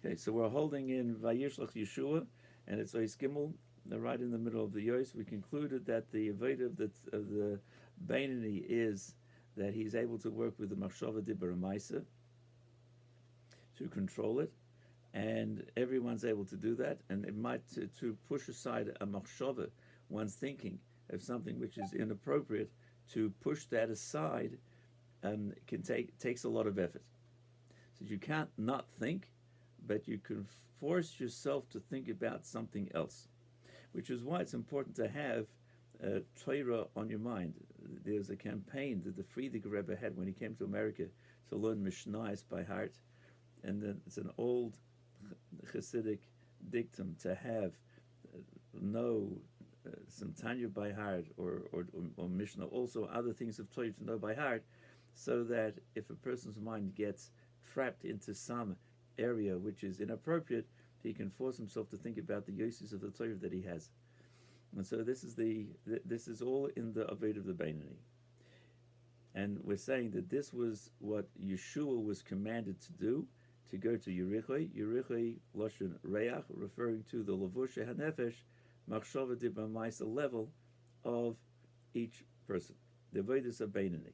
Okay, so we're holding in Vayishlach Yehoshua, and it's Ois Gimel, right in the middle of the Yos. We concluded that the avodah of the Beinani is that he's able to work with the Machshava Dibur Maisa to control it, and everyone's able to do that. And it might to push aside a Machshava, one's thinking of something which is inappropriate, to push that aside, takes a lot of effort. So you can't not think, but you can force yourself to think about something else, which is why it's important to have Torah on your mind. There's a campaign that the Frierdiker Rebbe had when he came to America to learn Mishnayos by heart, and then it's an old Hasidic dictum to have know some Tanya by heart or Mishnah, also other things of Torah to know by heart, so that if a person's mind gets trapped into some area which is inappropriate, he can force himself to think about the uses of the Torah that he has. And so this is all in the Avodah of the Beinani. And we're saying that this was what Yeshua was commanded to do, to go to Yerichoi Lashon Reach, referring to the Lavusha HaNefesh, Machshava Dibur Maisa level of each person. The Avodah of Beinani.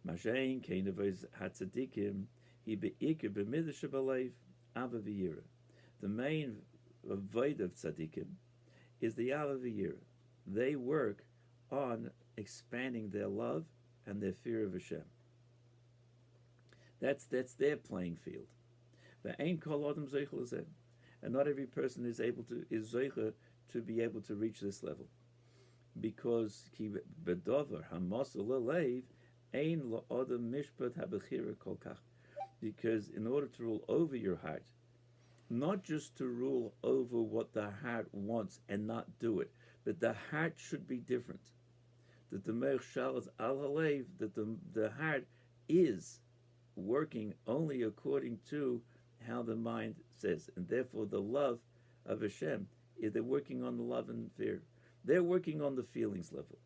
Mashain Kein Avodah HaTzadikim, He be'ikr b'midah shebalev ava v'yira. The main avodah of tzaddikim is the ava v'yira. They work on expanding their love and their fear of Hashem. That's their playing field. Ve'ein kol adam zeichel lezeh, and not every person is zeicher to be able to reach this level, because ki bedover hamasel lelev ein la'adam mishpat habechira kol kach. Because in order to rule over your heart, not just to rule over what the heart wants and not do it, but the heart should be different. That the Melech Shalas al Halev, that the heart is working only according to how the mind says, and therefore the love of Hashem, if they're working on the love and fear, they're working on the feelings level.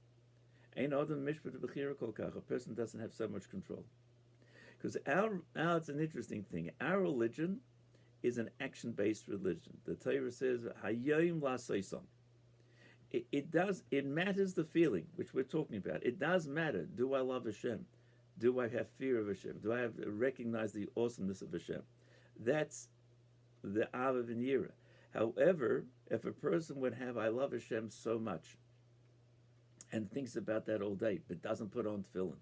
Ein adam mishpat b'chira kol kach. A person doesn't have so much control. Because it's an interesting thing. Our religion is an action-based religion. The Torah says, "Hayom la'asosam." It matters the feeling, which we're talking about. It does matter. Do I love Hashem? Do I have fear of Hashem? Do I recognize the awesomeness of Hashem? That's the Ava V'Yira. However, if a person would have "I love Hashem so much," and thinks about that all day, but doesn't put on tefillin,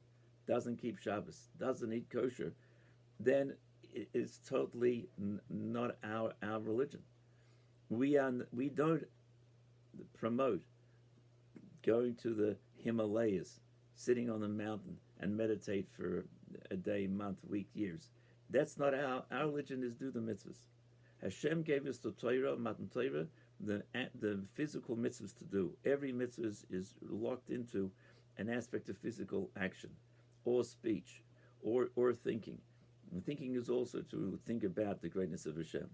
doesn't keep Shabbos, doesn't eat kosher, then it's totally not our religion. We don't promote going to the Himalayas, sitting on the mountain and meditate for a day, month, week, years. That's not our religion. Is do the mitzvahs. Hashem gave us the Torah, Matan Torah, the physical mitzvahs to do. Every mitzvah is locked into an aspect of physical action, or speech, or thinking. And thinking is also to think about the greatness of Hashem.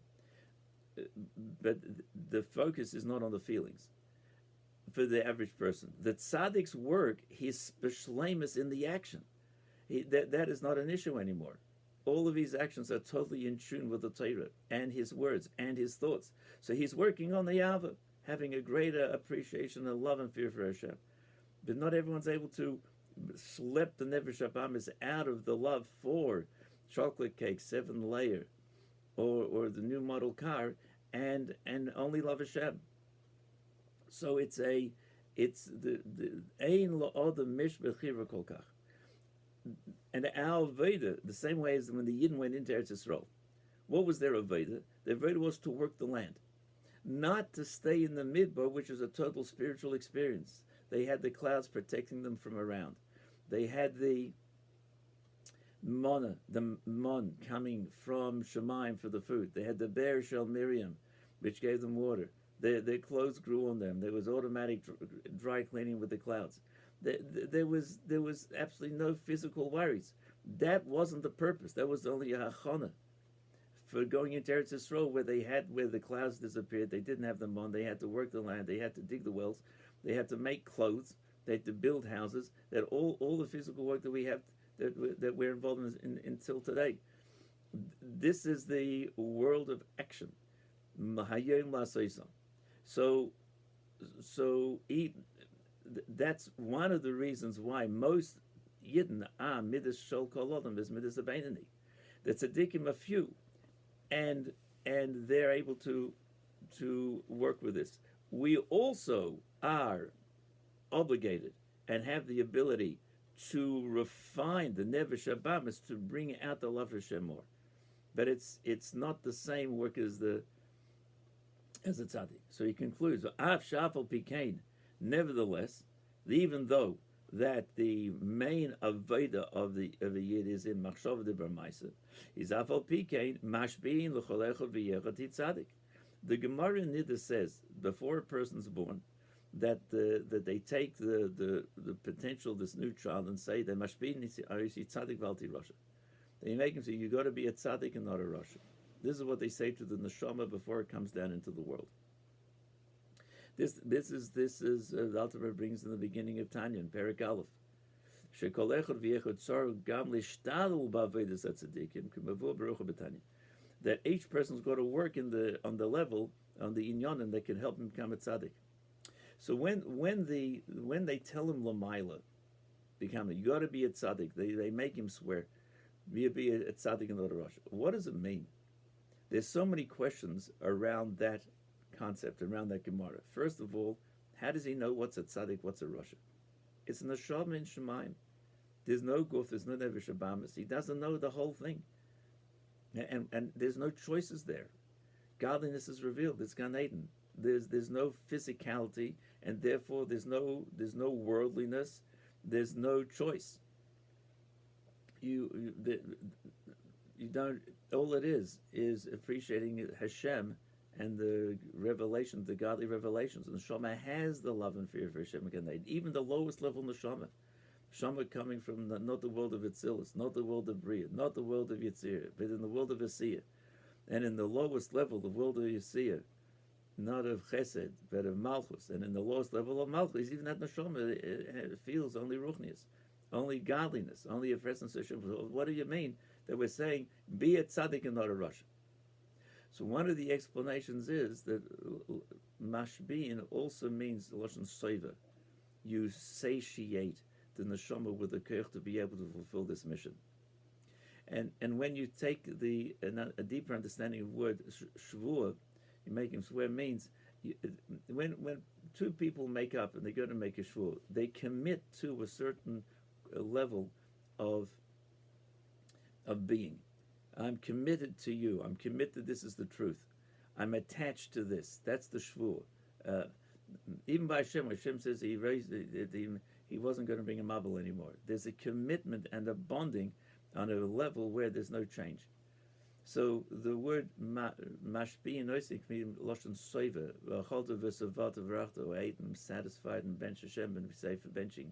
But the focus is not on the feelings. For the average person, the tzaddik's work, his b'shleimus in the action, that is not an issue anymore. All of his actions are totally in tune with the Torah and his words and his thoughts. So he's working on the Ava, having a greater appreciation and love and fear for Hashem. But not everyone's able to slap the Nefesh Habamis out of the love for chocolate cake, 7-layer, or the new model car, and only love Hashem. So it's the ein la'adam mish b'chira kol kach. And our Veda, the same way as when the Yidden went into Eretz Yisrael, what was their Veda? Their Veda was to work the land, not to stay in the Midbar, which is a total spiritual experience. They had the clouds protecting them from around. They had the mon coming from Shemaim for the food. They had the Be'er Shel Miriam, which gave them water. Their clothes grew on them. There was automatic dry cleaning with the clouds. There was absolutely no physical worries. That wasn't the purpose. That was only a hachana for going into Eretz Yisrael, where the clouds disappeared. They didn't have them on. They had to work the land. They had to dig the wells. They had to make clothes. They had to build houses. That all the physical work that we have that we're involved in until today. This is the world of action. Mahayim lasoisam. So, so that's one of the reasons why most Yidden are midas shol kol adam is midas abeinani. The tzaddikim are few, and they're able to work with this. We also are obligated and have the ability to refine the Nevesh Abamis to bring out the love of Hashem more. But it's not the same work as the tzaddik. So he concludes, Av shafal pikein, nevertheless, even though that the main avoda of the yid is in machshava de barmaisa, is afal pikein mashbiin l'cholecha v'yechati tzaddik. The Gemara in Nida says before a person's born that they take the potential of this new child and say they mashbiin tzaddik valti rasha. They make him say you got to be a tzaddik and not a rasha. This is what they say to the neshama before it comes down into the world. This is the Alter Rebbe brings in the beginning of Tanya in Perek Aleph. Shekol echad v'yechad tzar gam lishtadel ba'avodas hatzadikim k'mavur baruch b'Tanya. That each person's got to work on the level on the inyanim that can help him become a tzaddik. So when they tell him l'mayla, become you got to be a tzaddik. They make him swear, be a tzaddik and not a rasha. What does it mean? There's so many questions around that concept, around that Gemara. First of all, how does he know what's a tzaddik, what's a rasha? It's an neshama in Shemayim. There's no guf, there's no nevesh abamis. He doesn't know the whole thing, and there's no choices there. Godliness is revealed. It's Gan Eden. There's no physicality, and therefore there's no worldliness. There's no choice. You don't. All it is appreciating Hashem and the revelation, the godly revelations. And the Neshama has the love and fear for Hashem and Gan Eden. Even the lowest level Neshama. Neshama coming from not the world of Atzilus, not the world of Bria, not the world of Yetzirah, but in the world of Asiyah. And in the lowest level, the world of Yesiyah, not of Chesed, but of Malchus. And in the lowest level of Malchus, even that Neshama feels only Ruchnius, only godliness, only a presence of Hashem. What do you mean that we're saying, be a tzaddik and not a rasha? So one of the explanations is that mashbi'in also means Lashon Soiva. You satiate the neshama with the koach to be able to fulfill this mission. And when you take a deeper understanding of the word shvuah, you make him swear means when two people make up and they're going to make a shvuah, they commit to a certain level of being. I'm committed to you. I'm committed. This is the truth. I'm attached to this. That's the shvuah. Even by Hashem says he wasn't going to bring a mabel anymore. There's a commitment and a bonding on a level where there's no change. So the word mashbi and oisik means lashon soiva, chalta v'savata v'rachta, ate and satisfied and bench Hashem, and we say for benching.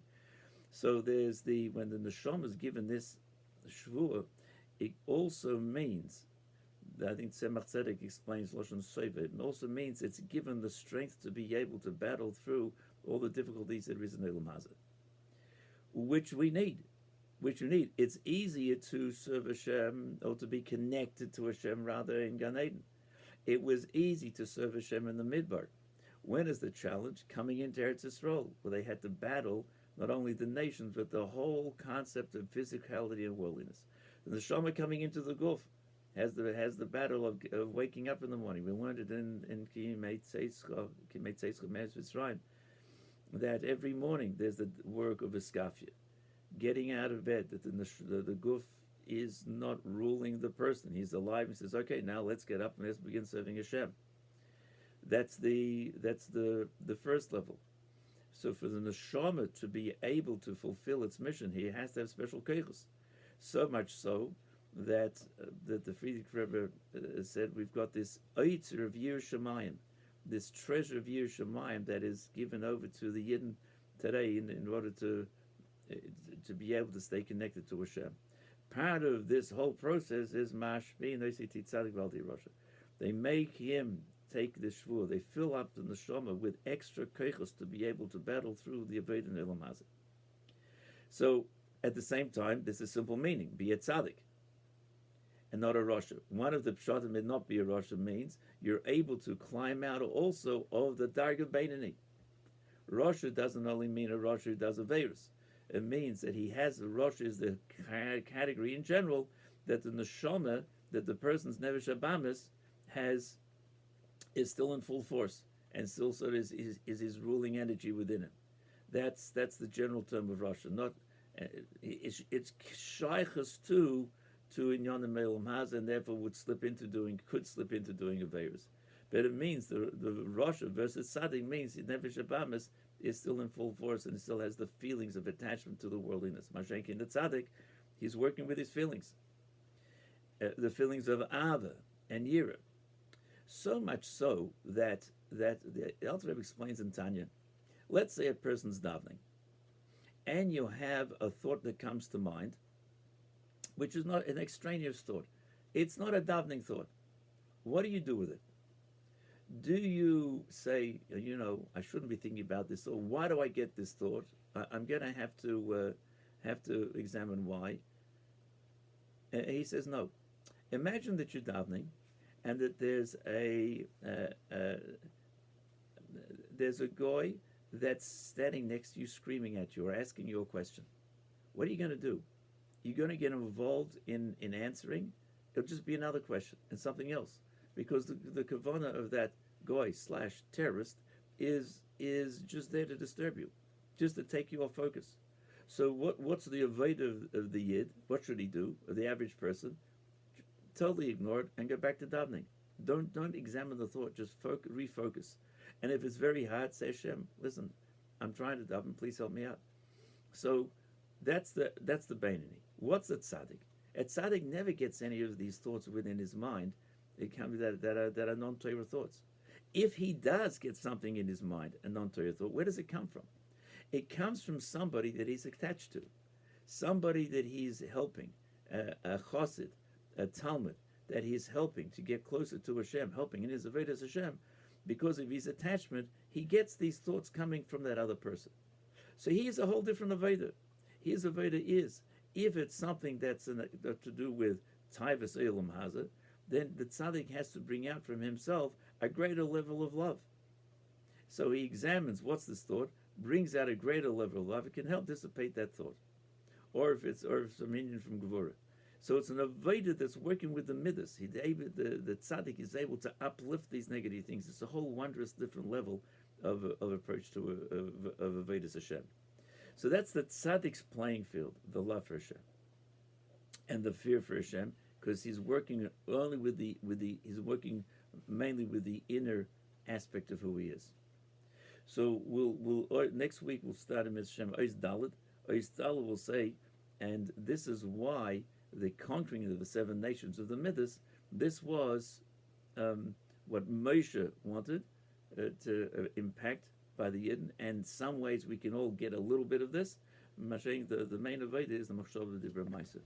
So there's when the neshama is given this shvuah, it also means, I think Tzemach Tzedek explains lashon soiva. It also means it's given the strength to be able to battle through all the difficulties there is in Olam Hazeh, which we need. It's easier to serve Hashem or to be connected to Hashem rather in Gan Eden. It was easy to serve Hashem in the Midbar. When is the challenge? Coming into Eretz Yisrael, where they had to battle not only the nations, but the whole concept of physicality and worldliness. The Neshama coming into the Guf has the battle of waking up in the morning. We learned it in Ki Meitzeitzcha Me'ez Mitzrayim, that every morning there's the work of Iskafia, getting out of bed, that the Guf is not ruling the person. He's alive. He says, okay, now let's get up and let's begin serving Hashem. That's the first level. So for the neshama to be able to fulfill its mission, he has to have special keichus. So much so that the Friedrich Rebbe said we've got this oitzer of Yir Shemayim, this treasure of Yir Shemayim that is given over to the Yidden today in order to be able to stay connected to Hashem. Part of this whole process is mashbi noisiti tzadik valdi rasha. They make him take the shvur. They fill up the neshama with extra keichos to be able to battle through the avodah in Olam Hazeh. So at the same time, there's a simple meaning: be a tzaddik. and not a Rasha. One of the pshatim may not be a Rasha means you're able to climb out also of the Darga Beinani. Rasha doesn't only mean a Rasha who does a virus. It means that he has a Rasha is the category in general that the neshama, that the person's Nevesh Abamis is still in full force and still sort of is his ruling energy within him. That's the general term of Rasha. Not it's shaychus to Inyanim Me'olam Hazeh, and therefore could slip into doing a virus. But it means the Rasha versus Tzaddik means Nefesh Abamis is still in full force and still has the feelings of attachment to the worldliness. Mashenki in the Tzaddik, he's working with his feelings, the feelings of Ava and Yira. So much so that the Alter Rebbe explains in Tanya, let's say a person's davening, and you have a thought that comes to mind, which is not an extraneous thought. It's not a davening thought. What do you do with it? Do you say, I shouldn't be thinking about this, or why do I get this thought? I'm going to have to examine why. He says no. Imagine that you're davening, and that there's a guy that's standing next to you, screaming at you or asking you a question. What are you going to do? You're going to get involved in answering? It'll just be another question and something else, because the kavanah of that guy / terrorist is just there to disturb you, just to take you off focus. So what's the avodah of the yid? What should he do? Or the average person? Totally ignore it and go back to davening. Don't examine the thought. Just refocus. And if it's very hard, say, Hashem, listen, I'm trying to daven. Please help me out. So that's the Beinani. What's a tzaddik? A tzaddik never gets any of these thoughts within his mind. It can be that are non-Torah thoughts. If he does get something in his mind, a non-Torah thought, where does it come from? It comes from somebody that he's attached to, somebody that he's helping, a chassid, a talmud, that he's helping to get closer to Hashem, helping in his avodas Hashem. Because of his attachment, he gets these thoughts coming from that other person. So he is a whole different avodah. His avodah is, if it's something that's to do with Taivas Eilam Hazeh, then the tzaddik has to bring out from himself a greater level of love. So he examines what's this thought, brings out a greater level of love. It can help dissipate that thought, or if it's a minion from Gevurah. So it's an avodah that's working with the midas. The tzaddik is able to uplift these negative things. It's a whole wondrous different level of approach to avodas Hashem. So that's the tzaddik's playing field, the love for Hashem and the fear for Hashem, because he's working only he's working mainly with the inner aspect of who he is. So we'll next week we'll start in Hashem Ois Dalet. Ois Dalet will say, and this is why the conquering of the 7 nations of the Midas, this was what Moshe wanted to impact by the Yidden, and some ways we can all get a little bit of this. The main avodah is the Machshava Dibra Maisa.